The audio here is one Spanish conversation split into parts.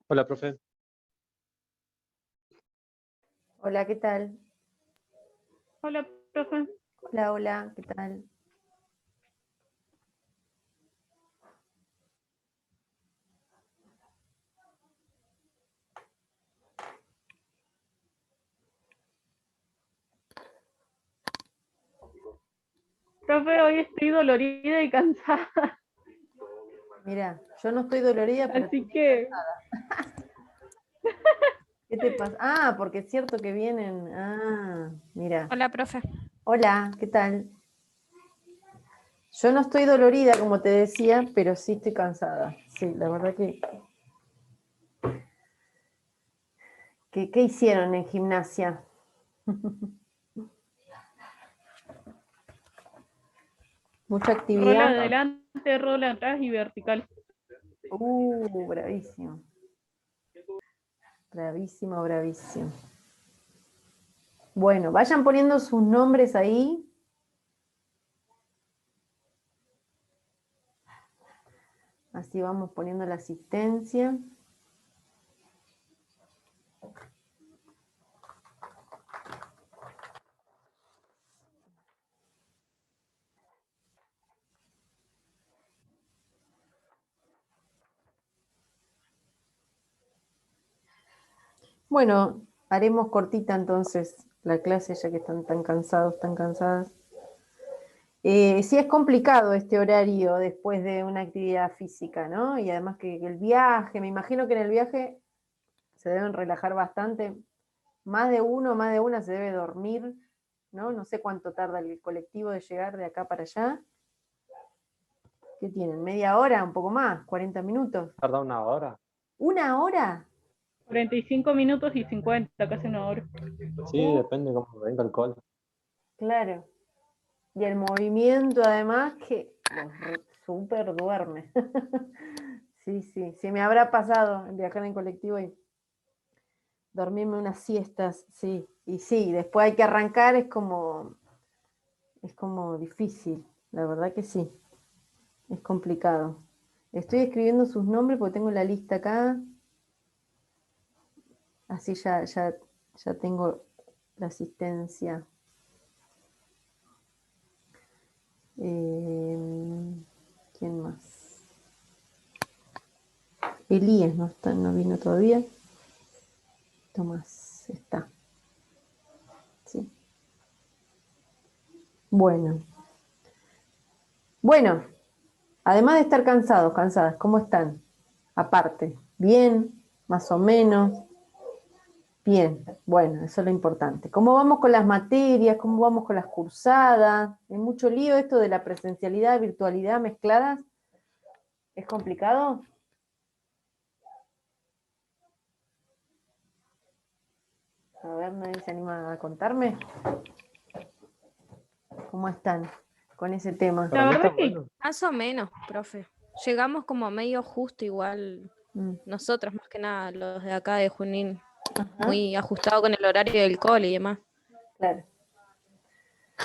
Hola, profe. Hola, ¿qué tal? Hola, profe. Hola, hola, ¿qué tal? Profe, hoy estoy dolorida y cansada. Mira, yo no estoy dolorida, pero Así que, ¿qué te pasa? Ah, porque es cierto que vienen. Ah, mira. Hola, profe. Hola, ¿qué tal? Yo no estoy dolorida, como te decía, pero sí estoy cansada. Sí, la verdad que... ¿Qué hicieron en gimnasia? Mucha rola actividad. adelante, rola atrás y vertical. Bravísimo. Bravísimo, bravísimo. Bueno, vayan poniendo sus nombres ahí. Así vamos poniendo la asistencia. Bueno, haremos cortita entonces la clase, ya que están tan cansados, tan cansadas. Sí es complicado este horario después de una actividad física, ¿no? Y además que el viaje, me imagino que en el viaje se deben relajar bastante. Más de uno, más de una se debe dormir, ¿no? No sé cuánto tarda el colectivo de llegar de acá para allá. ¿Qué tienen? ¿Media hora? ¿Un poco más? ¿40 minutos? Tarda una hora. ¿Una hora? 45 minutos y 50, casi una hora. Sí, depende cómo venga el cole. Claro. Y el movimiento, además, que súper duerme. Sí, sí. Sí, me habrá pasado en viajar en colectivo y dormirme unas siestas, sí. Y sí, después hay que arrancar, es como difícil. La verdad que sí. Es complicado. Estoy escribiendo sus nombres porque tengo la lista acá. Así ya tengo la asistencia. ¿Quién más? Elías no vino todavía. Tomás está. Sí. Bueno. Bueno, además de estar cansados, cansadas, ¿cómo están? Aparte, ¿bien? ¿Más o menos? Bien, bueno, eso es lo importante. ¿Cómo vamos con las materias? ¿Cómo vamos con las cursadas? ¿Hay mucho lío esto de la presencialidad, virtualidad mezcladas? ¿Es complicado? A ver, ¿nadie se anima a contarme? ¿Cómo están con ese tema? Para La mí está verdad que bueno. Más o menos, profe. Llegamos como medio justo igual, Mm, nosotros más que nada, los de acá de Junín, ajá, muy ajustado con el horario del cole y demás. claro,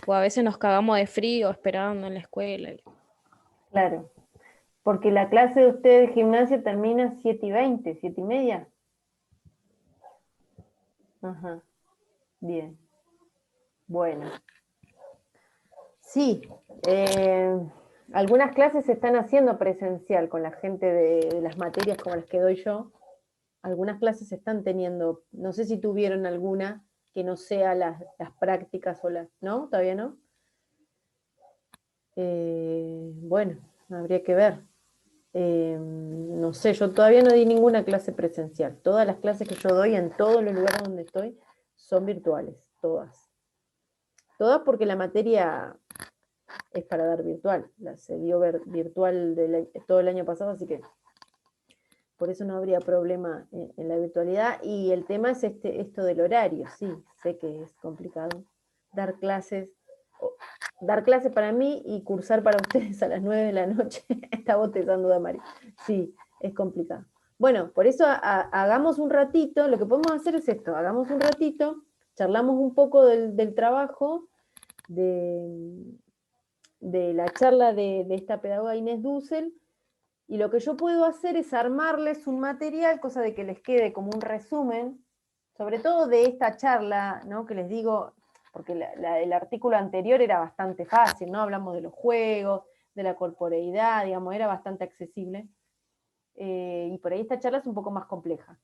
O a veces nos cagamos de frío esperando en la escuela. claro. Porque la clase de ustedes de gimnasia termina 7:20, 7:30. Ajá, bien. Bueno. Sí, algunas clases se están haciendo presencial con la gente de las materias como las que doy yo. Algunas clases se están teniendo, no sé si tuvieron alguna que no sea las prácticas o las, ¿no? ¿Todavía no? Bueno, habría que ver. No sé, yo todavía no di ninguna clase presencial. Todas las clases que yo doy en todos los lugares donde estoy son virtuales, todas. Todas porque la materia es para dar virtual. Se dio virtual todo el año pasado, así que por eso no habría problema en la virtualidad. Y el tema es esto del horario, sí, sé que es complicado dar clases. Dar clases para mí y cursar para ustedes a las 9 de la noche. Está botezando Damari. Sí, es complicado. Bueno, por eso hagamos un ratito, lo que podemos hacer es esto, hagamos un ratito, charlamos un poco del trabajo, de la charla de esta pedagoga Inés Dussel, Y lo que yo puedo hacer es armarles un material, cosa de que les quede como un resumen, sobre todo de esta charla, ¿no? Que les digo, porque el artículo anterior era bastante fácil, ¿no? Hablamos de los juegos, de la corporeidad, digamos, era bastante accesible. Y por ahí esta charla es un poco más compleja.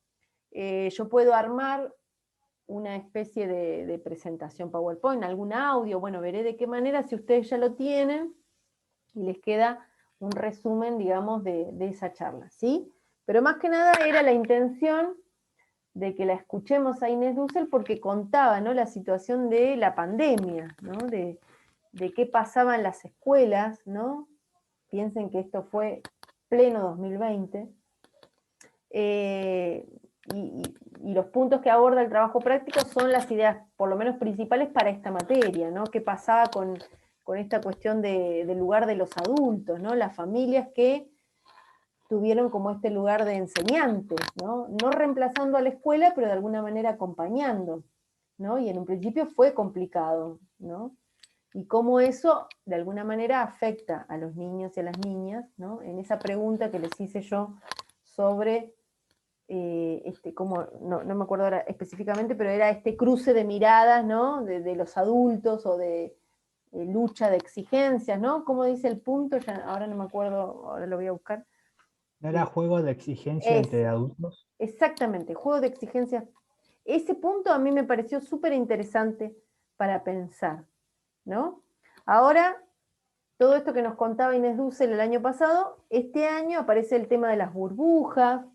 Yo puedo armar una especie de presentación PowerPoint, algún audio, bueno, veré de qué manera, si ustedes ya lo tienen, y les queda un resumen, digamos, de esa charla, ¿sí? Pero más que nada era la intención de que la escuchemos a Inés Dussel porque contaba, ¿no?, la situación de la pandemia, ¿no?, de qué pasaba en las escuelas, ¿no? Piensen que esto fue pleno 2020, y los puntos que aborda el trabajo práctico son las ideas, por lo menos principales, para esta materia, ¿no? ¿Qué pasaba con esta cuestión del lugar de los adultos, ¿no? Las familias que tuvieron como este lugar de enseñantes, ¿no? No reemplazando a la escuela, pero de alguna manera acompañando, ¿no? Y en un principio fue complicado, ¿no? Y cómo eso, de alguna manera, afecta a los niños y a las niñas, ¿no? En esa pregunta que les hice yo sobre como, no me acuerdo ahora específicamente, pero era este cruce de miradas, ¿no? De los adultos, o de lucha de exigencias, ¿no? ¿Cómo dice el punto? Ya, ahora no me acuerdo, ahora lo voy a buscar. ¿No era juego de exigencia entre adultos? Exactamente, juego de exigencias. Ese punto a mí me pareció súper interesante para pensar, ¿no? Ahora, todo esto que nos contaba Inés Dussel el año pasado, este año aparece el tema de las burbujas,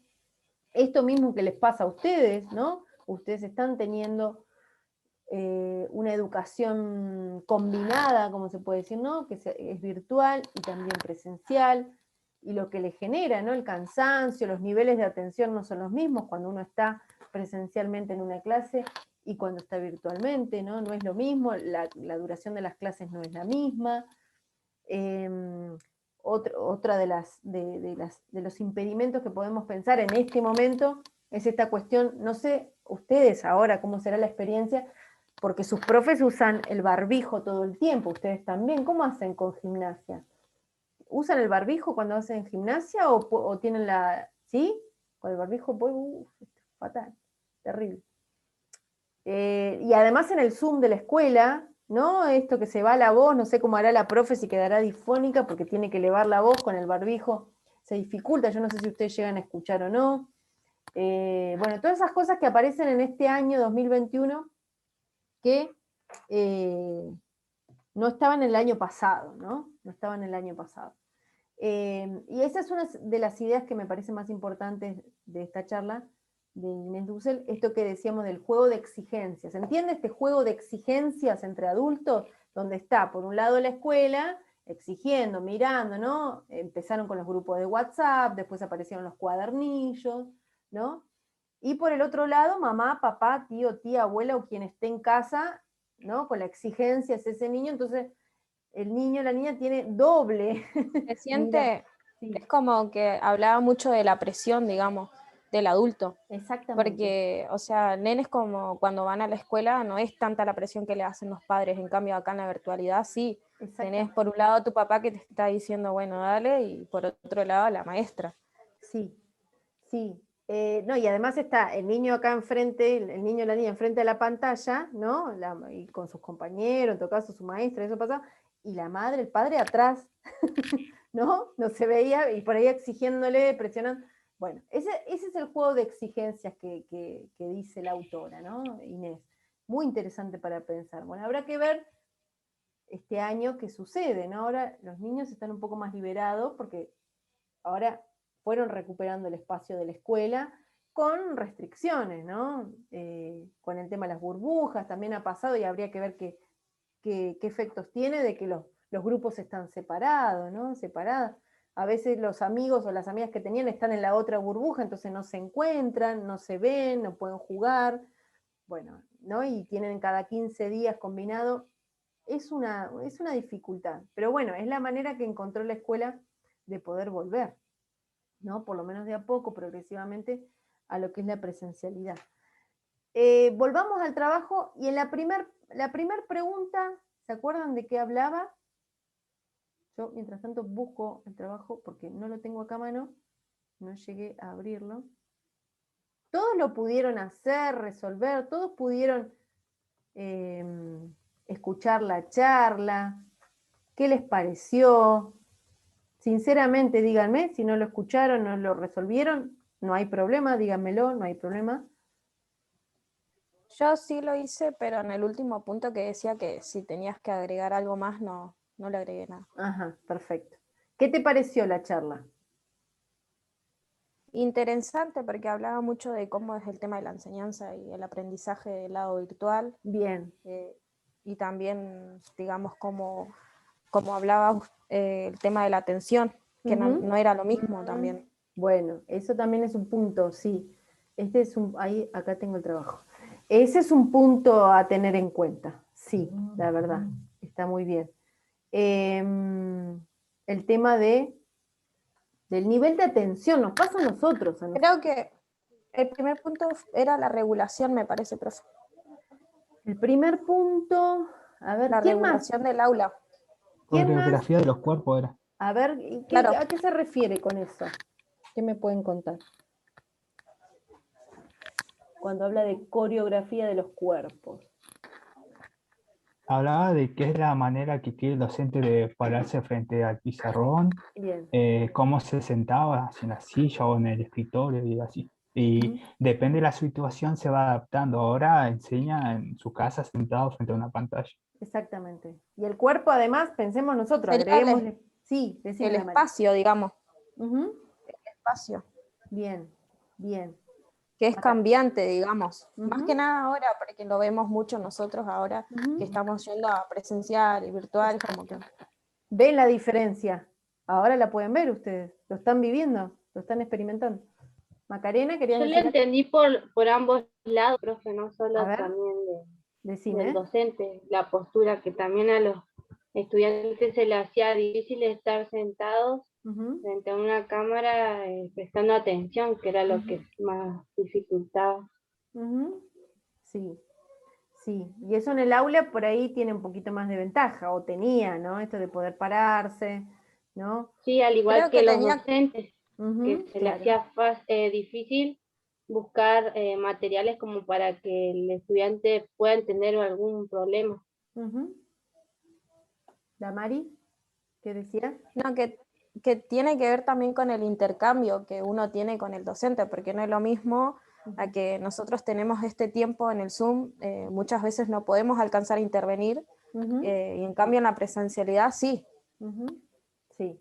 esto mismo que les pasa a ustedes, ¿no? Ustedes están teniendo una educación combinada, como se puede decir, ¿no? Que es virtual y también presencial, y lo que le genera, ¿no? El cansancio, los niveles de atención no son los mismos cuando uno está presencialmente en una clase y cuando está virtualmente, ¿no? No es lo mismo, la duración de las clases no es la misma. Otra de los impedimentos que podemos pensar en este momento es esta cuestión, no sé ustedes ahora cómo será la experiencia, porque sus profes usan el barbijo todo el tiempo, ustedes también. ¿Cómo hacen con gimnasia? ¿Usan el barbijo cuando hacen gimnasia o tienen la... ¿Sí? Con el barbijo, pues, fatal, terrible. Y además en el Zoom de la escuela, ¿no? Esto que se va la voz, no sé cómo hará la profe, si quedará difónica porque tiene que elevar la voz con el barbijo, se dificulta, yo no sé si ustedes llegan a escuchar o no. Bueno, todas esas cosas que aparecen en este año 2021 que no estaban el año pasado, ¿no? No estaban el año pasado. Y esa es una de las ideas que me parece más importantes de esta charla de Inés Dussel, esto que decíamos del juego de exigencias. ¿Entiende este juego de exigencias entre adultos? Donde está, por un lado, la escuela, exigiendo, mirando, ¿no? Empezaron con los grupos de WhatsApp, después aparecieron los cuadernillos, ¿no? Y por el otro lado, mamá, papá, tío, tía, abuela o quien esté en casa, ¿no? Con la exigencia es ese niño, entonces el niño, la niña tiene doble. Se Mira, siente, sí, es como que hablaba mucho de la presión, digamos, del adulto. exactamente. Porque, o sea, nenes como cuando van a la escuela no es tanta la presión que le hacen los padres, en cambio acá en la virtualidad sí. Tenés por un lado a tu papá que te está diciendo, bueno, dale, y por otro lado la maestra. Sí, sí. No, y además está el niño acá enfrente, el niño o la niña enfrente de la pantalla, ¿no? Y con sus compañeros, en todo caso su maestra, eso pasa, y la madre, el padre atrás, ¿no? No se veía, y por ahí exigiéndole, presionando. Bueno, ese es el juego de exigencias que dice la autora, ¿no? Inés. Muy interesante para pensar. Bueno, habrá que ver este año qué sucede, ¿no? Ahora los niños están un poco más liberados porque ahora fueron recuperando el espacio de la escuela con restricciones, ¿no? Con el tema de las burbujas también ha pasado y habría que ver qué efectos tiene de que los grupos están separados, ¿no? Separados. A veces los amigos o las amigas que tenían están en la otra burbuja, entonces no se encuentran, no se ven, no pueden jugar, bueno, ¿no? Y tienen cada 15 días combinado. Es una dificultad, pero bueno, es la manera que encontró la escuela de poder volver, ¿no? Por lo menos de a poco, progresivamente, a lo que es la presencialidad. Volvamos al trabajo, y en la primer pregunta, ¿se acuerdan de qué hablaba? Yo, mientras tanto, busco el trabajo porque no lo tengo acá a mano, no llegué a abrirlo. Todos lo pudieron hacer, resolver, todos pudieron escuchar la charla. ¿Qué les pareció? Sinceramente, díganme, si no lo escucharon, no lo resolvieron, no hay problema, díganmelo, no hay problema. Yo sí lo hice, pero en el último punto que decía que si tenías que agregar algo más, no le agregué nada. Ajá, perfecto. ¿Qué te pareció la charla? Interesante porque hablaba mucho de cómo es el tema de la enseñanza y el aprendizaje del lado virtual. Bien. Y también, digamos, como hablaba el tema de la atención, que no era lo mismo también. Bueno, eso también es un punto, sí. Ahí, acá tengo el trabajo. Ese es un punto a tener en cuenta, sí, la verdad, está muy bien. El tema del nivel de atención, nos pasa a nosotros. Creo que el primer punto era la regulación, me parece, profe. El primer punto, a ver, la ¿quién regulación más? del aula. ¿Quién más? Coreografía de los cuerpos era. A ver, Claro. ¿a qué se refiere con eso? ¿Qué me pueden contar? Cuando habla de coreografía de los cuerpos. Hablaba de qué es la manera que tiene el docente de pararse frente al pizarrón, Bien. cómo se sentaba, si en la silla o en el escritorio y así. Y depende de la situación se va adaptando. Ahora enseña en su casa sentado frente a una pantalla. Exactamente. Y el cuerpo, además, pensemos nosotros, Sería agreguémosle. Sí, decime, el Mari. espacio, digamos. Ujú. El espacio. Bien, bien. Que es Acá. cambiante, digamos. Más Ujú. que nada ahora, porque lo vemos mucho nosotros ahora, Ujú. que estamos yendo a presencial y virtual, como que... ¿Ven la diferencia? Ahora la pueden ver ustedes. Lo están viviendo, lo están experimentando. Macarena, ¿querías Yo le decir? entendí por ambos lados, profe, no A solo ver, también decime. del docente, la postura, que también a los estudiantes se les hacía difícil estar sentados Ujú. frente a una cámara prestando atención, que era lo que más dificultaba. Ujú. Sí, sí. Y eso en el aula por ahí tiene un poquito más de ventaja, o tenía, ¿no? Esto de poder pararse, ¿no? Sí, al igual Creo que que los tenía... docentes, que Ujú, se les claro. hacía difícil buscar materiales como para que el estudiante pueda tener algún problema. Ujú. Damari, ¿qué decías? No, que tiene que ver también con el intercambio que uno tiene con el docente, porque no es lo mismo a que nosotros tenemos este tiempo en el Zoom, muchas veces no podemos alcanzar a intervenir, Ujú. y en cambio en la presencialidad sí. Ujú. Sí,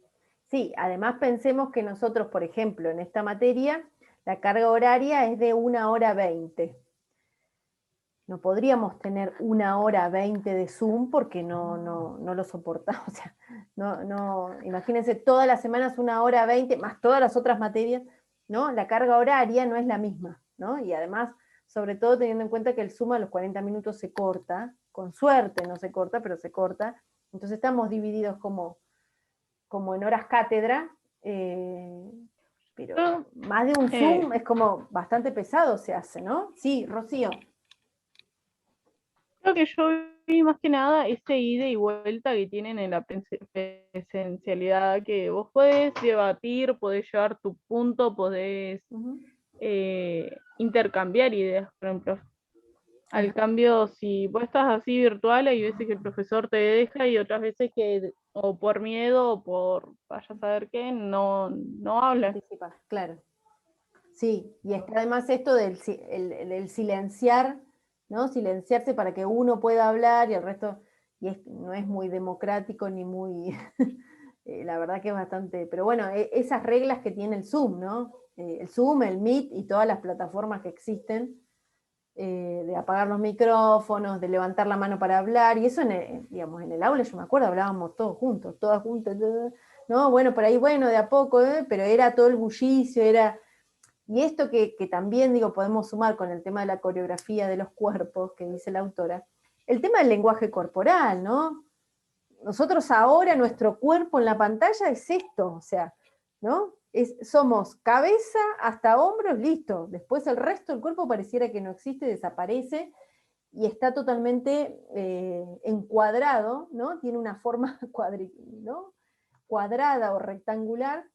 sí, además pensemos que nosotros, por ejemplo, en esta materia, la carga horaria es de 1 hora 20. No podríamos tener 1 hora 20 de Zoom porque no lo soportamos. O sea, imagínense, todas las semanas 1 hora 20, más todas las otras materias, ¿no? La carga horaria no es la misma, ¿no? Y además, sobre todo teniendo en cuenta que el Zoom a los 40 minutos se corta, con suerte no se corta, pero se corta. Entonces estamos divididos como en horas cátedra, pero más de un Zoom es como bastante pesado se hace, ¿no? Sí, Rocío. Creo que yo vi más que nada ese ida y vuelta que tienen en la presencialidad, que vos podés debatir, podés llevar tu punto, podés intercambiar ideas, por ejemplo. Al cambio, si vos estás así virtual, hay veces que el profesor te deja y otras veces que o por miedo o por vaya a saber qué, no habla. Claro. Sí, y está además esto del silenciar, ¿no? Silenciarse para que uno pueda hablar y el resto, no es muy democrático ni muy, la verdad que es bastante, pero bueno, esas reglas que tiene el Zoom, ¿no? El Zoom, el Meet y todas las plataformas que existen, de apagar los micrófonos, de levantar la mano para hablar, y eso digamos, en el aula yo me acuerdo, hablábamos todos juntos, todas juntas, ¿no? Bueno, por ahí, bueno, de a poco, pero era todo el bullicio, y esto que también, digo, podemos sumar con el tema de la coreografía de los cuerpos, que dice la autora, el tema del lenguaje corporal, ¿no? Nosotros ahora, nuestro cuerpo en la pantalla es esto, o sea, ¿no? Somos cabeza hasta hombros, listo. Después el resto del cuerpo pareciera que no existe, desaparece y está totalmente encuadrado, ¿no? Tiene una forma ¿no? cuadrada o rectangular,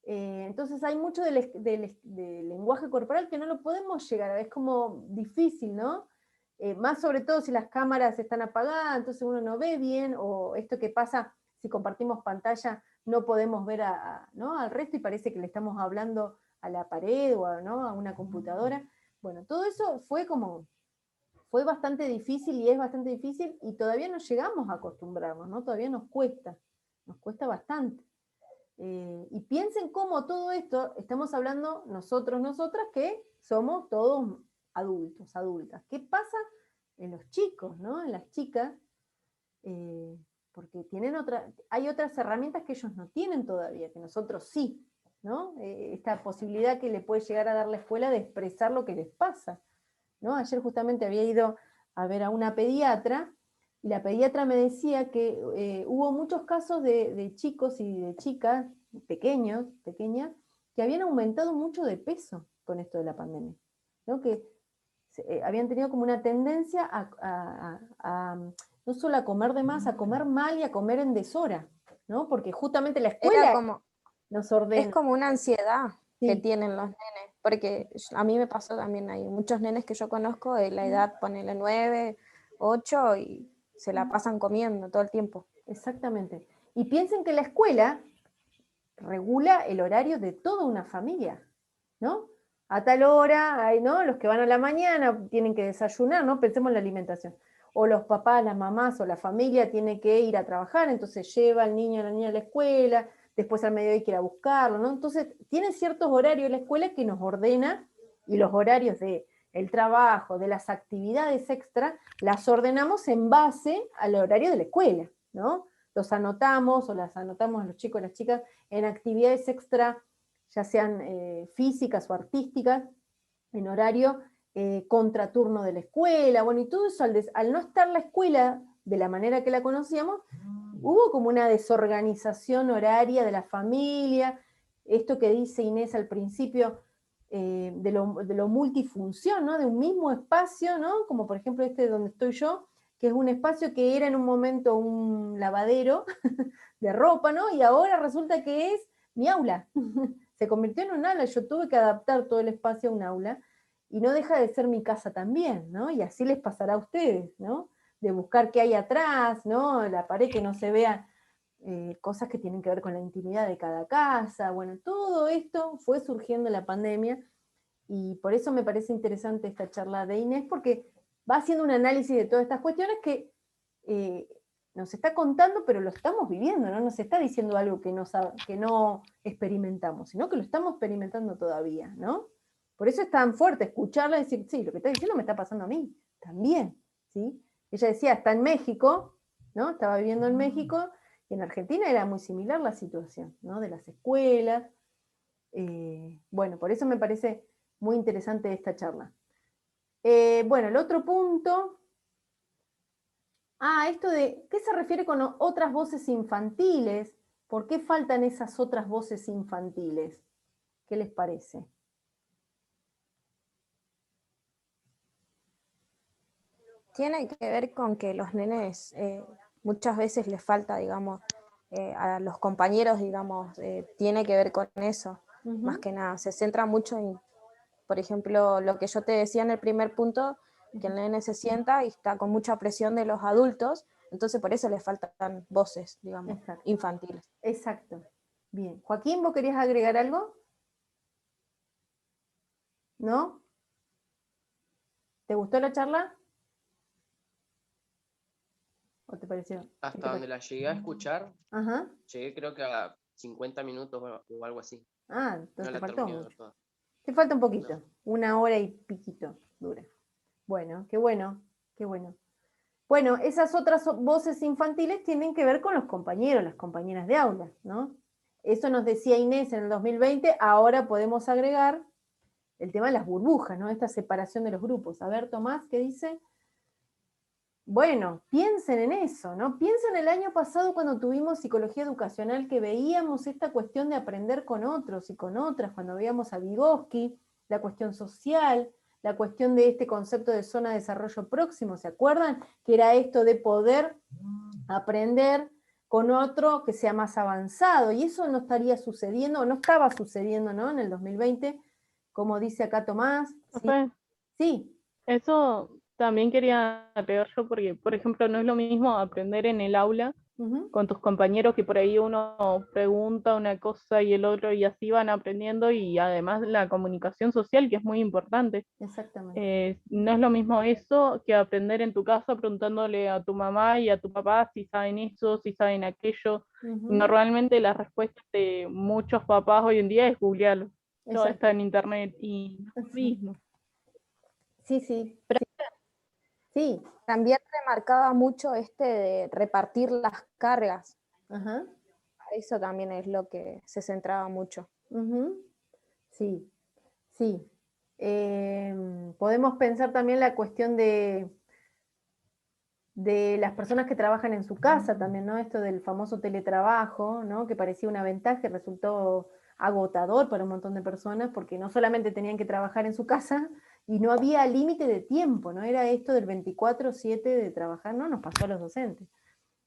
entonces hay mucho del lenguaje corporal que no lo podemos llegar a ver, es como difícil, ¿no? Más sobre todo si las cámaras están apagadas, entonces uno no ve bien, o esto que pasa, si compartimos pantalla, no podemos ver ¿no? al resto y parece que le estamos hablando a la pared o ¿no? a una computadora. Bueno, todo eso fue bastante difícil y es bastante difícil y todavía no llegamos a acostumbrarnos, ¿no? Todavía nos cuesta bastante. Y piensen cómo todo esto, estamos hablando nosotros, nosotras, que somos todos adultos, adultas. ¿Qué pasa en los chicos, ¿no? En las chicas? Porque hay otras herramientas que ellos no tienen todavía, que nosotros sí, ¿no? Esta posibilidad que le puede llegar a dar la escuela de expresar lo que les pasa, ¿no? Ayer justamente había ido a ver a una pediatra, y la pediatra me decía que hubo muchos casos de chicos y de chicas, pequeñas, que habían aumentado mucho de peso con esto de la pandemia, ¿no? Que habían tenido como una tendencia a no solo a comer de más, a comer mal y a comer en deshora, ¿no? Porque justamente la escuela nos ordena. Es como una ansiedad que Sí. tienen los nenes, porque a mí me pasó también, hay muchos nenes que yo conozco de la edad, ponele 9, 8, y se la pasan comiendo todo el tiempo. Exactamente. Y piensen que la escuela regula el horario de toda una familia, ¿no? A tal hora, ¿no? Los que van a la mañana tienen que desayunar, ¿no? Pensemos en la alimentación. O los papás, las mamás o la familia tiene que ir a trabajar, entonces lleva al niño o la niña a la escuela, después al mediodía hay que ir a buscarlo, ¿no? Entonces tiene ciertos horarios la escuela que nos ordena, y los horarios del trabajo, de las actividades extra, las ordenamos en base al horario de la escuela, ¿no? Los anotamos o las anotamos a los chicos y las chicas en actividades extra, ya sean físicas o artísticas, en horario contraturno de la escuela, bueno, y todo eso al no estar la escuela de la manera que la conocíamos, hubo como una desorganización horaria de la familia, esto que dice Inés al principio, de lo multifunción, ¿no? De un mismo espacio, ¿no? Como por ejemplo este donde estoy yo, que es un espacio que era en un momento un lavadero de ropa, ¿no? Y ahora resulta que es mi aula. Se convirtió en un aula, yo tuve que adaptar todo el espacio a un aula, y no deja de ser mi casa también, ¿no? Y así les pasará a ustedes, ¿no? De buscar qué hay atrás, ¿no? La pared, que no se vea cosas que tienen que ver con la intimidad de cada casa. Bueno, todo esto fue surgiendo en la pandemia, y por eso me parece interesante esta charla de Inés, porque va haciendo un análisis de todas estas cuestiones que nos está contando, pero lo estamos viviendo, no nos está diciendo algo que no experimentamos, sino que lo estamos experimentando todavía, ¿no? Por eso es tan fuerte escucharla y decir, sí, lo que está diciendo me está pasando a mí, también, ¿sí? Ella decía, está en México, ¿no? Estaba viviendo en México, y en Argentina era muy similar la situación, ¿no? De las escuelas. Bueno, por eso me parece muy interesante esta charla. Bueno, el otro punto... esto de, ¿qué se refiere con otras voces infantiles? ¿Por qué faltan esas otras voces infantiles? ¿Qué les parece? Tiene que ver con que los nenes muchas veces les falta, digamos, a los compañeros, digamos, tiene que ver con eso, más que nada. Se centra mucho en, por ejemplo, lo que yo te decía en el primer punto, que el nene se sienta y está con mucha presión de los adultos, entonces por eso les faltan voces, digamos, infantiles. Exacto. Bien. Joaquín, ¿vos querías agregar algo? ¿No? ¿Te gustó la charla? ¿O te pareció? Hasta donde la llegué a escuchar, Ajá. llegué creo que a 50 minutos o algo así. Entonces No te la faltó terminé de ver mucho. toda. Te falta un poquito. No. 1 hora y piquito dura. Bueno, qué bueno, qué bueno. Bueno, esas otras voces infantiles tienen que ver con los compañeros, las compañeras de aula, ¿no? Eso nos decía Inés en el 2020, ahora podemos agregar el tema de las burbujas, ¿no? Esta separación de los grupos. A ver, Tomás, ¿qué dice? Bueno, piensen en eso, ¿no? Piensen el año pasado cuando tuvimos psicología educacional, que veíamos esta cuestión de aprender con otros y con otras, cuando veíamos a Vygotsky, la cuestión social, la cuestión de este concepto de zona de desarrollo próximo, ¿se acuerdan? Que era esto de poder aprender con otro que sea más avanzado, y eso no estaría sucediendo, o no estaba sucediendo, ¿no? En el 2020, como dice acá Tomás. Sí, Profe, sí. eso también quería agregar yo, porque, por ejemplo, no es lo mismo aprender en el aula Ujú, con tus compañeros, que por ahí uno pregunta una cosa y el otro, y así van aprendiendo, y además la comunicación social, que es muy importante. exactamente. No es lo mismo eso que aprender en tu casa preguntándole a tu mamá y a tu papá si saben eso, si saben aquello. Ujú, Normalmente la respuesta de muchos papás hoy en día es googlearlo. Todo está exacto. en internet y no es lo mismo. Sí, sí, sí. También remarcaba mucho de repartir las cargas. Ajá. Eso también es lo que se centraba mucho. Ujú, sí, sí. Podemos pensar también la cuestión de las personas que trabajan en su casa también, ¿no? Esto del famoso teletrabajo, ¿no? Que parecía una ventaja y resultó agotador para un montón de personas, porque no solamente tenían que trabajar en su casa y no había límite de tiempo, ¿no? Era esto del 24/7 de trabajar, ¿no? Nos pasó a los docentes,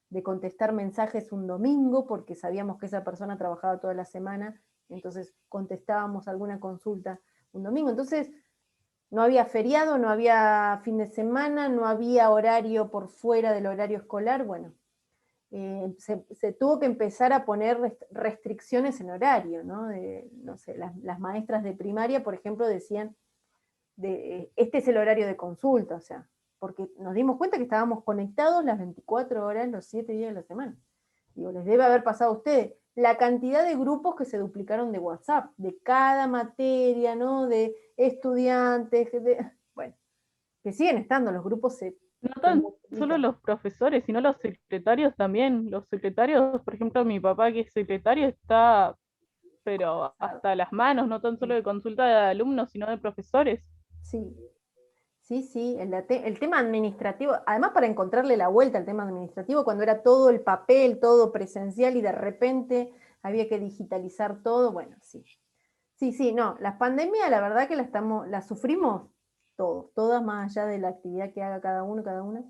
de contestar mensajes un domingo, porque sabíamos que esa persona trabajaba toda la semana, entonces contestábamos alguna consulta un domingo. Entonces, no había feriado, no había fin de semana, no había horario por fuera del horario escolar. Bueno, se tuvo que empezar a poner restricciones en horario, ¿no? No sé, las maestras de primaria, por ejemplo, decían, este es el horario de consulta, o sea, porque nos dimos cuenta que estábamos conectados las 24 horas, los 7 días de la semana. Digo, les debe haber pasado a ustedes la cantidad de grupos que se duplicaron de WhatsApp, de cada materia, ¿no? De estudiantes, bueno, que siguen estando, los grupos No se tan solo multiplican. los profesores, sino los secretarios también. Los secretarios, por ejemplo, mi papá que es secretario está, pero hasta las manos, no tan solo de consulta de alumnos, sino de profesores. Sí, sí, sí, el tema administrativo, además para encontrarle la vuelta al tema administrativo, cuando era todo el papel, todo presencial y de repente había que digitalizar todo, bueno, sí. Sí, sí, no, las pandemias la verdad que la sufrimos todos, todas más allá de la actividad que haga cada uno, cada una.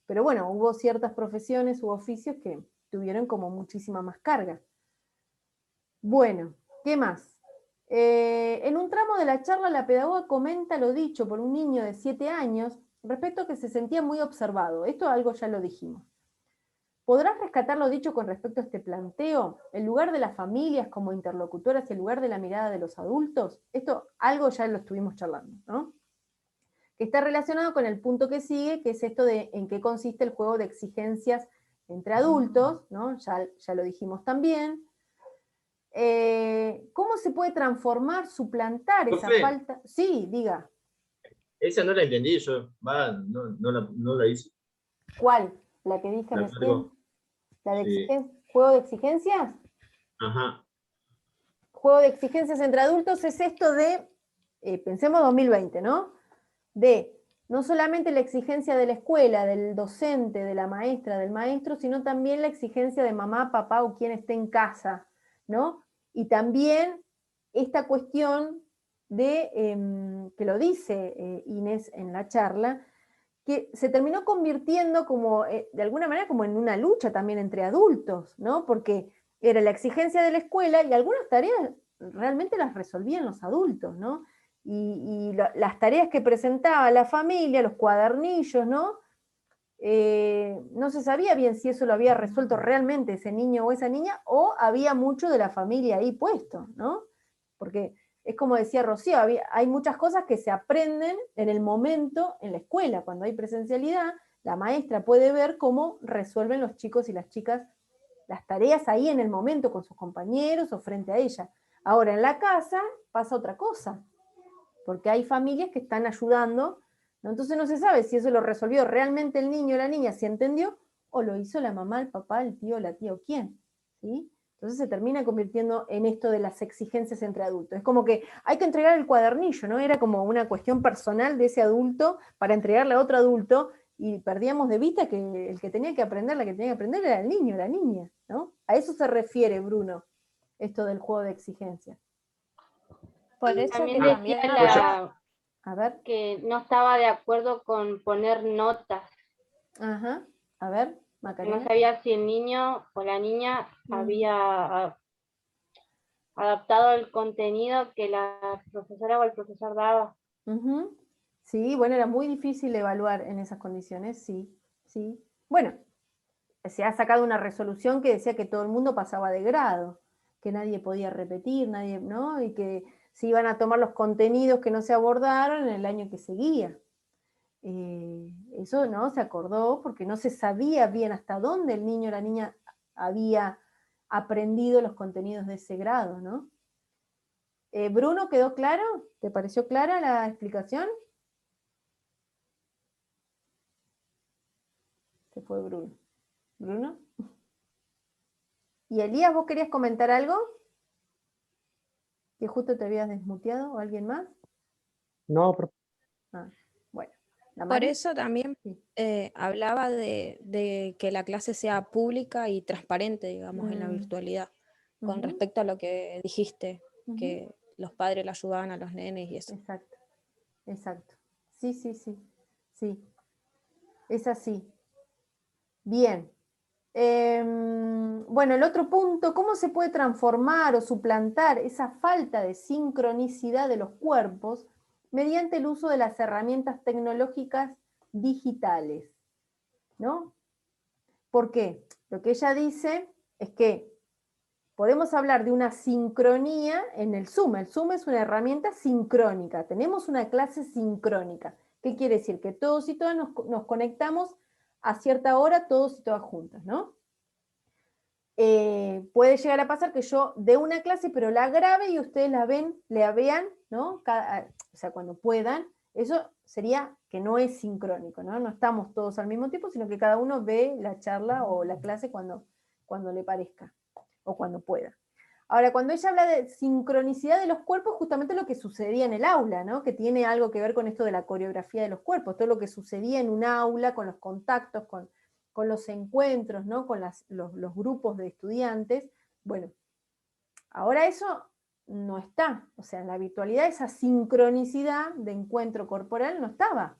Pero bueno, hubo ciertas profesiones u oficios que tuvieron como muchísima más carga. Bueno, ¿qué más? En un tramo de la charla, la pedagoga comenta lo dicho por un niño de 7 años respecto a que se sentía muy observado. Esto algo ya lo dijimos. ¿Podrás rescatar lo dicho con respecto a este planteo? ¿El lugar de las familias como interlocutoras y el lugar de la mirada de los adultos? Esto algo ya lo estuvimos charlando, ¿no? Que está relacionado con el punto que sigue, que es esto de en qué consiste el juego de exigencias entre adultos, ¿no? Ya lo dijimos también. ¿Cómo se puede transformar, suplantar esa Profe, falta? Sí, diga. esa no la entendí yo, no la hice. ¿Cuál? ¿La que dije La recién? cargo. ¿La de Sí. juego de exigencias? Ajá. Juego de exigencias entre adultos es esto de, pensemos 2020, ¿no? De no solamente la exigencia de la escuela, del docente, de la maestra, del maestro, sino también la exigencia de mamá, papá o quien esté en casa, ¿no? Y también esta cuestión de, que lo dice Inés en la charla, que se terminó convirtiendo como, de alguna manera, como en una lucha también entre adultos, ¿no? Porque era la exigencia de la escuela y algunas tareas realmente las resolvían los adultos, ¿no? Las tareas que presentaba la familia, los cuadernillos, ¿no? No se sabía bien si eso lo había resuelto realmente ese niño o esa niña, o había mucho de la familia ahí puesto, ¿no? Porque es como decía Rocío, hay muchas cosas que se aprenden en el momento en la escuela. Cuando hay presencialidad, la maestra puede ver cómo resuelven los chicos y las chicas las tareas ahí en el momento con sus compañeros o frente a ella. Ahora en la casa pasa otra cosa, porque hay familias que están ayudando, ¿no? Entonces no se sabe si eso lo resolvió realmente el niño o la niña, si entendió, o lo hizo la mamá, el papá, el tío, la tía o quién, ¿sí? Entonces se termina convirtiendo en esto de las exigencias entre adultos. Es como que hay que entregar el cuadernillo, ¿no? Era como una cuestión personal de ese adulto para entregarle a otro adulto, y perdíamos de vista que el que tenía que aprender, la que tenía que aprender era el niño, la niña, ¿no? A eso se refiere Bruno, esto del juego de exigencias. Por Y eso también que decía también A ver. que no estaba de acuerdo con poner notas. Ajá, a ver. Macarena. No sabía si el niño o la niña había adaptado el contenido que la profesora o el profesor daba. Ujú. Sí, bueno, era muy difícil evaluar en esas condiciones, sí, sí. Bueno, se ha sacado una resolución que decía que todo el mundo pasaba de grado, que nadie podía repetir, nadie, ¿no? Y que se iban a tomar los contenidos que no se abordaron en el año que seguía. Eso no se acordó porque no se sabía bien hasta dónde el niño o la niña había aprendido los contenidos de ese grado, ¿no? Bruno, ¿quedó claro? ¿Te pareció clara la explicación? Se fue Bruno. ¿Bruno? ¿Y Elías, vos querías comentar algo? ¿Que justo te habías desmuteado o alguien más? No, profe. Ah, bueno. ¿La Por Mari? eso también Sí. hablaba de que la clase sea pública y transparente, digamos, en la virtualidad, con Ujú, respecto a lo que dijiste, ujú. que los padres le ayudaban a los nenes y eso. Exacto, exacto. Sí, sí, sí, sí. Es así. Bien. Bueno, el otro punto, ¿cómo se puede transformar o suplantar esa falta de sincronicidad de los cuerpos mediante el uso de las herramientas tecnológicas digitales? ¿No? ¿Por qué? Lo que ella dice es que podemos hablar de una sincronía en el Zoom. El Zoom es una herramienta sincrónica. Tenemos una clase sincrónica. ¿Qué quiere decir? Que todos y todas nos conectamos a cierta hora, todos y todas juntas, ¿no? Puede llegar a pasar que yo dé una clase, pero la grabe y ustedes la vean, ¿no? O sea, cuando puedan. Eso sería que no es sincrónico, ¿no? No estamos todos al mismo tiempo, sino que cada uno ve la charla o la clase cuando le parezca o cuando pueda. Ahora, cuando ella habla de sincronicidad de los cuerpos, justamente lo que sucedía en el aula, ¿no? Que tiene algo que ver con esto de la coreografía de los cuerpos, todo lo que sucedía en un aula, con los contactos, con los encuentros, ¿no? Con los grupos de estudiantes. Bueno, ahora eso no está, o sea, en la virtualidad esa sincronicidad de encuentro corporal no estaba,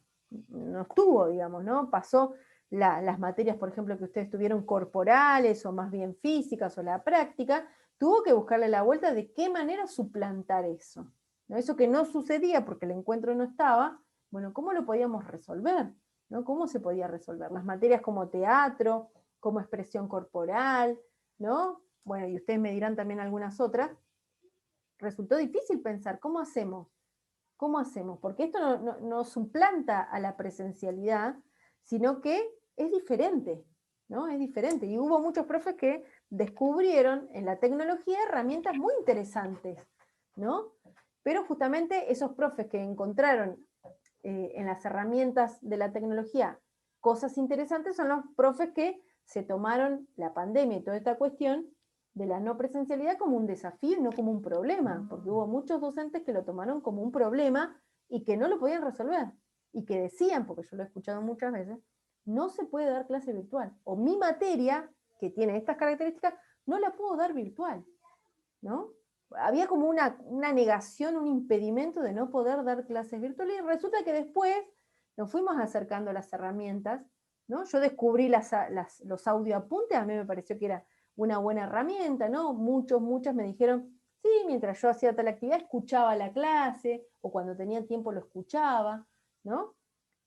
no estuvo, digamos, ¿no? Pasó las materias, por ejemplo, que ustedes tuvieron corporales o más bien físicas o la práctica, tuvo que buscarle la vuelta de qué manera suplantar eso, ¿no? Eso que no sucedía porque el encuentro no estaba, bueno, ¿cómo lo podíamos resolver? ¿No? ¿Cómo se podía resolver? Las materias como teatro, como expresión corporal, ¿no? Bueno, y ustedes me dirán también algunas otras, resultó difícil pensar, ¿cómo hacemos? ¿Cómo hacemos? Porque esto no suplanta a la presencialidad, sino que es diferente, ¿no? Es diferente. Y hubo muchos profes que descubrieron en la tecnología herramientas muy interesantes, ¿no? Pero justamente esos profes que encontraron en las herramientas de la tecnología cosas interesantes son los profes que se tomaron la pandemia y toda esta cuestión de la no presencialidad como un desafío y no como un problema, porque hubo muchos docentes que lo tomaron como un problema y que no lo podían resolver, y que decían, porque yo lo he escuchado muchas veces, no se puede dar clase virtual, o mi materia, que tiene estas características, no la puedo dar virtual, ¿no? Había como una negación, un impedimento de no poder dar clases virtuales, y resulta que después nos fuimos acercando a las herramientas, ¿no? Yo descubrí los audioapuntes, a mí me pareció que era una buena herramienta, ¿no? Muchas me dijeron, sí, mientras yo hacía tal actividad escuchaba la clase, o cuando tenía tiempo lo escuchaba, ¿no?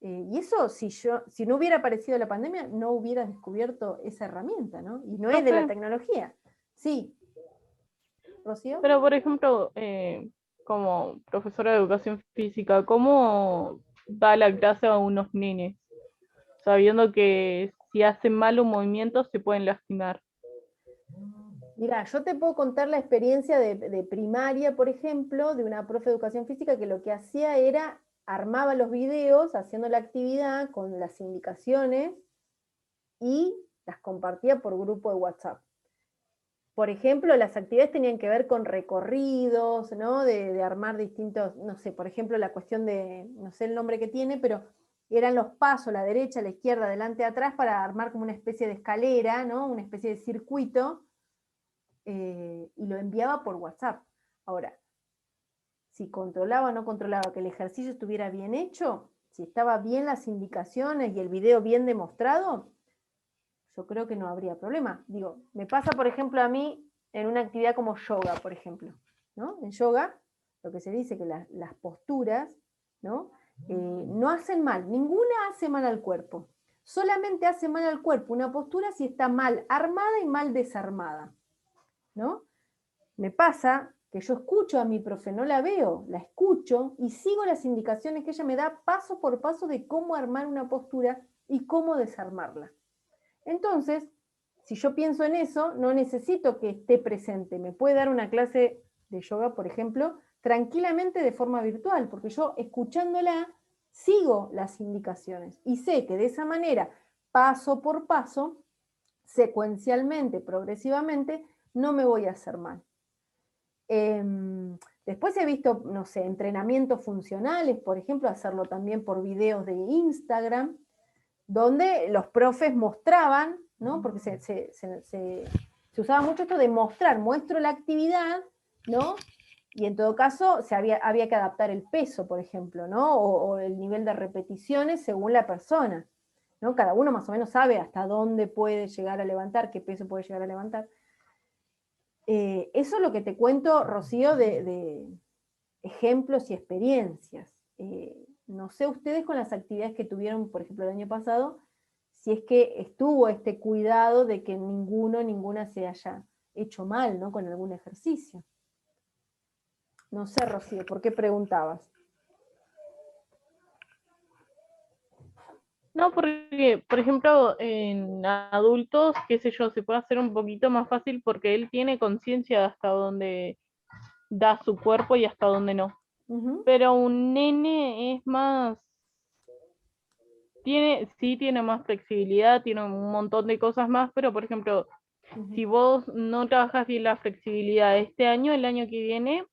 Y eso, si no hubiera aparecido la pandemia, no hubiera descubierto esa herramienta, ¿no? Y no es de la Profe, tecnología. Sí, Rocío. pero por ejemplo, como profesora de educación física, ¿cómo da la clase a unos nenes? Sabiendo que si hacen mal un movimiento se pueden lastimar. Mira, yo te puedo contar la experiencia de primaria, por ejemplo, de una profe de educación física que lo que hacía era armaba los videos haciendo la actividad con las indicaciones y las compartía por grupo de WhatsApp. Por ejemplo, las actividades tenían que ver con recorridos, ¿no? De armar distintos, no sé, por ejemplo, la cuestión de, no sé el nombre que tiene, pero eran los pasos, la derecha, la izquierda, adelante, atrás, para armar como una especie de escalera, ¿no? Una especie de circuito, y lo enviaba por WhatsApp. Ahora, si controlaba o no controlaba que el ejercicio estuviera bien hecho, si estaba bien las indicaciones y el video bien demostrado, yo creo que no habría problema. Digo, me pasa, por ejemplo, a mí en una actividad como yoga, por ejemplo, ¿no? En yoga, lo que se dice que las posturas, ¿no? No hacen mal, ninguna hace mal al cuerpo. Solamente hace mal al cuerpo una postura si está mal armada y mal desarmada, ¿no? Me pasa que yo escucho a mi profe, no la veo, la escucho y sigo las indicaciones que ella me da paso por paso de cómo armar una postura y cómo desarmarla. Entonces, si yo pienso en eso, no necesito que esté presente. Me puede dar una clase de yoga, por ejemplo, tranquilamente de forma virtual, porque yo escuchándola sigo las indicaciones y sé que de esa manera, paso por paso, secuencialmente, progresivamente, no me voy a hacer mal. Después he visto, no sé, entrenamientos funcionales, por ejemplo, hacerlo también por videos de Instagram, donde los profes mostraban, ¿no? Porque se usaba mucho esto de mostrar, muestro la actividad, ¿no? Y en todo caso había que adaptar el peso, por ejemplo, ¿no? O el nivel de repeticiones según la persona, ¿no? Cada uno más o menos sabe hasta dónde puede llegar a levantar, qué peso puede llegar a levantar. Eso es lo que te cuento, Rocío, de ejemplos y experiencias. No sé ustedes con las actividades que tuvieron, por ejemplo, el año pasado, si es que estuvo este cuidado de que ninguna se haya hecho mal, ¿no? Con algún ejercicio. No sé, Rocío, ¿por qué preguntabas? No, porque, por ejemplo, en adultos, qué sé yo, se puede hacer un poquito más fácil porque él tiene conciencia de hasta dónde da su cuerpo y hasta dónde no. Pero un nene es más, sí tiene más flexibilidad, tiene un montón de cosas más, pero por ejemplo, si vos no trabajas bien la flexibilidad este año, el año que viene,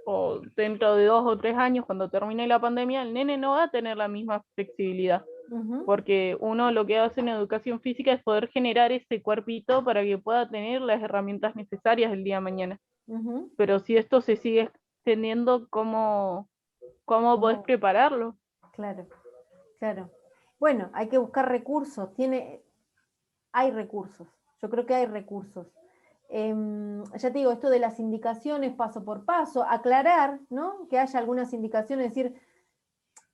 o dentro de 2 o 3 años, cuando termine la pandemia, el nene no va a tener la misma flexibilidad. Porque uno lo que hace en educación física es poder generar ese cuerpito para que pueda tener las herramientas necesarias el día de mañana. Pero si esto se sigue extendiendo, ¿cómo podés prepararlo? Claro, claro. Bueno, hay que buscar recursos. Hay recursos. Yo creo que hay recursos. Ya te digo, esto de las indicaciones paso por paso, aclarar, ¿no? Que haya algunas indicaciones, decir,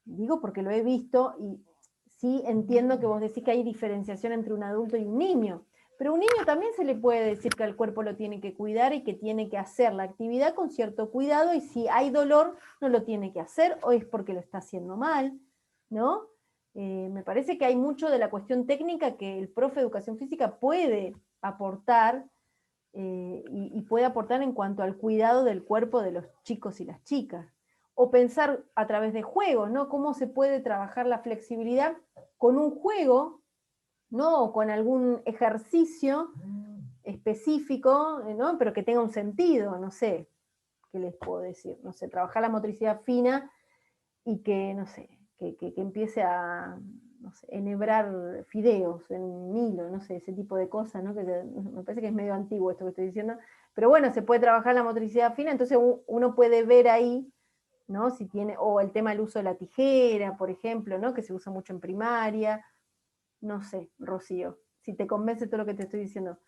digo porque lo he visto y sí entiendo que vos decís que hay diferenciación entre un adulto y un niño, pero a un niño también se le puede decir que el cuerpo lo tiene que cuidar y que tiene que hacer la actividad con cierto cuidado y si hay dolor no lo tiene que hacer o es porque lo está haciendo mal, ¿no? Me parece que hay mucho de la cuestión técnica que el profe de educación física puede aportar y puede aportar en cuanto al cuidado del cuerpo de los chicos y las chicas. O pensar a través de juegos, ¿no? Cómo se puede trabajar la flexibilidad con un juego, ¿no? O con algún ejercicio específico, ¿no? Pero que tenga un sentido, no sé, ¿qué les puedo decir? No sé, trabajar la motricidad fina y que, no sé, que empiece a, no sé, enhebrar fideos en un hilo, no sé, ese tipo de cosas, ¿no? Que me parece que es medio antiguo esto que estoy diciendo, pero bueno, se puede trabajar la motricidad fina, entonces uno puede ver ahí, ¿no? Si tiene, o el tema del uso de la tijera, por ejemplo, ¿no? Que se usa mucho en primaria, no sé, Rocío, si te convence todo lo que te estoy diciendo.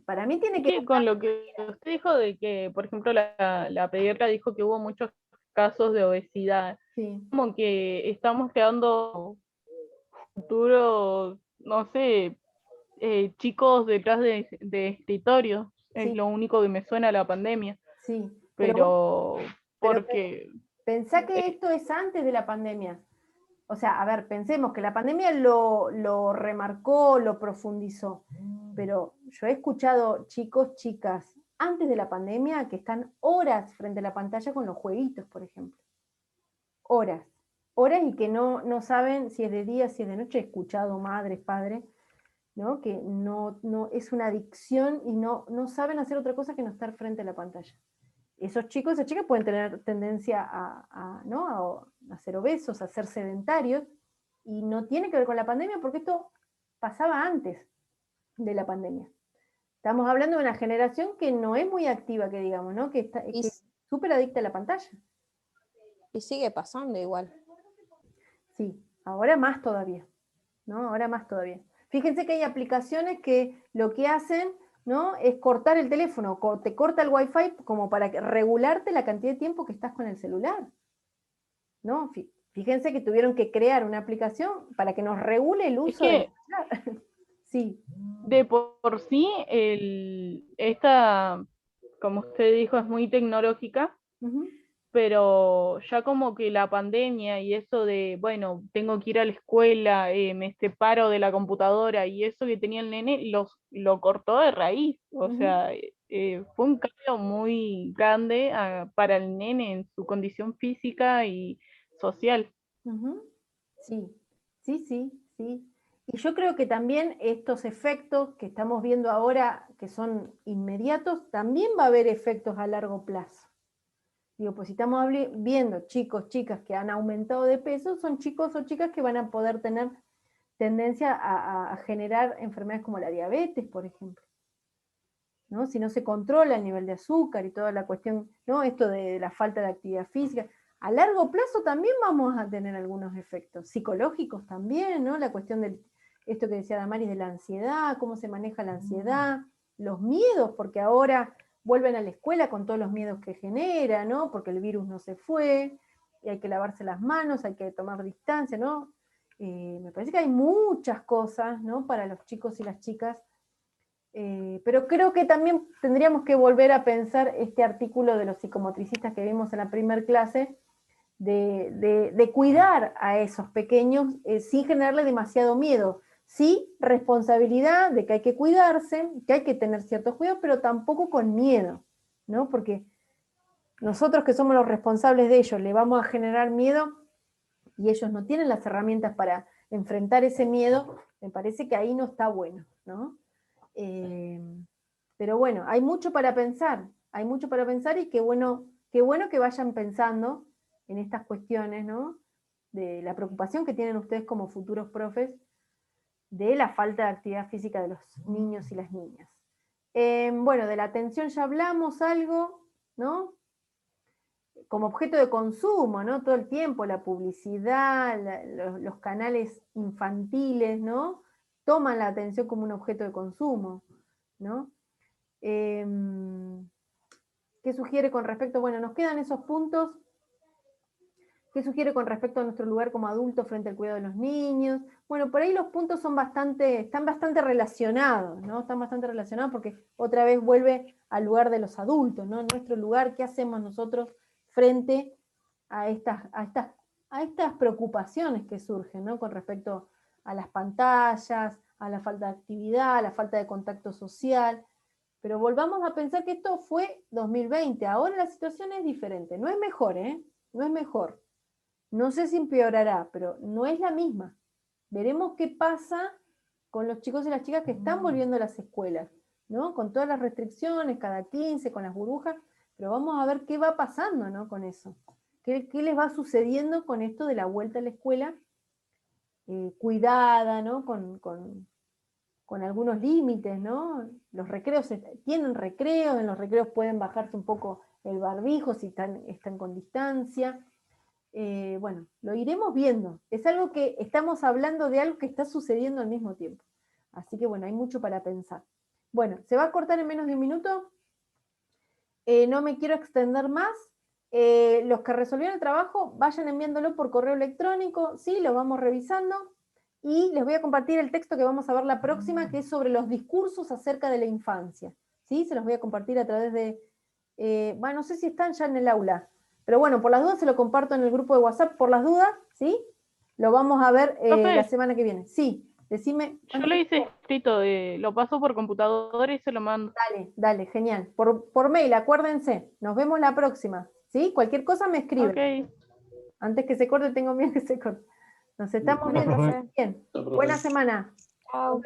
Para mí tiene que... Con lo que usted dijo de que, por ejemplo, la pediatra dijo que hubo muchos casos de obesidad, Sí. como que estamos creando futuros, no sé, chicos detrás de escritorios, es Sí. lo único que me suena a la pandemia, Sí, pero pero porque... pensá que esto es antes de la pandemia. O sea, a ver, pensemos que la pandemia lo remarcó, lo profundizó, pero yo he escuchado chicos, chicas, antes de la pandemia que están horas frente a la pantalla con los jueguitos, por ejemplo. Horas. Horas y que no saben si es de día, si es de noche. He escuchado madres, padres, ¿no? Que no es una adicción y no saben hacer otra cosa que no estar frente a la pantalla. Esos chicos, esas chicas pueden tener tendencia a ser obesos, a ser sedentarios, y no tiene que ver con la pandemia porque esto pasaba antes de la pandemia. Estamos hablando de una generación que no es muy activa, que digamos, ¿no? Que es súper adicta a la pantalla. Y sigue pasando igual. Sí, ahora más todavía. ¿no? Ahora más todavía. Fíjense que hay aplicaciones que lo que hacen, ¿no?, es cortar el teléfono, te corta el wifi como para regularte la cantidad de tiempo que estás con el celular, ¿no? Fíjense que tuvieron que crear una aplicación para que nos regule el uso del celular. Sí. De por sí, esta, como usted dijo, es muy tecnológica, Ujú. pero ya como que la pandemia y eso de, bueno, tengo que ir a la escuela, me separo de la computadora y eso que tenía el nene, lo cortó de raíz. O Ujú. sea, fue un cambio muy grande para el nene en su condición física y social. Ujú. Sí, sí, sí, sí. Y yo creo que también estos efectos que estamos viendo ahora, que son inmediatos, también va a haber efectos a largo plazo. Digo, pues si estamos viendo chicos, chicas que han aumentado de peso, son chicos o chicas que van a poder tener tendencia a generar enfermedades como la diabetes, por ejemplo, ¿no? Si no se controla el nivel de azúcar y toda la cuestión, ¿no?, esto de la falta de actividad física, a largo plazo también vamos a tener algunos efectos psicológicos también, ¿no? La cuestión de esto que decía Damaris de la ansiedad, cómo se maneja la ansiedad, los miedos, porque ahora vuelven a la escuela con todos los miedos que genera, ¿no? Porque el virus no se fue, y hay que lavarse las manos, hay que tomar distancia, ¿no? Me parece que hay muchas cosas, ¿no?, para los chicos y las chicas, pero creo que también tendríamos que volver a pensar este artículo de los psicomotricistas que vimos en la primer clase, de cuidar a esos pequeños sin generarle demasiado miedo. Sí, responsabilidad de que hay que cuidarse, que hay que tener ciertos cuidados, pero tampoco con miedo, ¿no? Porque nosotros que somos los responsables de ellos le vamos a generar miedo y ellos no tienen las herramientas para enfrentar ese miedo, me parece que ahí no está bueno, ¿no? Pero bueno, hay mucho para pensar y qué bueno que vayan pensando en estas cuestiones, ¿no?, de la preocupación que tienen ustedes como futuros profes de la falta de actividad física de los niños y las niñas. Bueno, de la atención ya hablamos algo, ¿no? Como objeto de consumo, ¿no? Todo el tiempo, la publicidad, los canales infantiles, ¿no?, toman la atención como un objeto de consumo, ¿no? ¿Qué sugiere con respecto? Bueno, nos quedan esos puntos. ¿Qué sugiere con respecto a nuestro lugar como adultos frente al cuidado de los niños? Bueno, por ahí los puntos están bastante relacionados, ¿no? Están bastante relacionados porque otra vez vuelve al lugar de los adultos, ¿no? Nuestro lugar, ¿qué hacemos nosotros frente a estas preocupaciones que surgen, ¿no?, con respecto a las pantallas, a la falta de actividad, a la falta de contacto social? Pero volvamos a pensar que esto fue 2020, ahora la situación es diferente, no es mejor, no es mejor. No sé si empeorará, pero no es la misma. Veremos qué pasa con los chicos y las chicas que están volviendo a las escuelas, ¿no? Con todas las restricciones, cada 15, con las burbujas, pero vamos a ver qué va pasando, ¿no?, con eso. ¿Qué les va sucediendo con esto de la vuelta a la escuela cuidada, ¿no?, con algunos límites, ¿no? Los recreos tienen recreos, en los recreos pueden bajarse un poco el barbijo si están con distancia. Bueno, lo iremos viendo. Es algo que estamos hablando de algo que está sucediendo al mismo tiempo. Así que bueno, hay mucho para pensar. Bueno, ¿se va a cortar en menos de un minuto? No me quiero extender más. Los que resolvieron el trabajo, vayan enviándolo por correo electrónico, ¿sí? Lo vamos revisando. Y les voy a compartir el texto que vamos a ver la próxima, que es sobre los discursos acerca de la infancia. ¿Sí? Se los voy a compartir a través de... bueno, no sé si están ya en el aula. Pero bueno, por las dudas se lo comparto en el grupo de WhatsApp, por las dudas, ¿sí? Lo vamos a ver la semana que viene. Sí, decime. Yo lo hice escrito, lo paso por computadora y se lo mando. Dale, genial. Por mail, acuérdense. Nos vemos la próxima, ¿sí? Cualquier cosa me escriben. Ok. Antes que se corte, tengo miedo que se corte. Nos estamos Bueno, viendo. profe. Bien. Buena semana. Chao.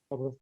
Nos vemos.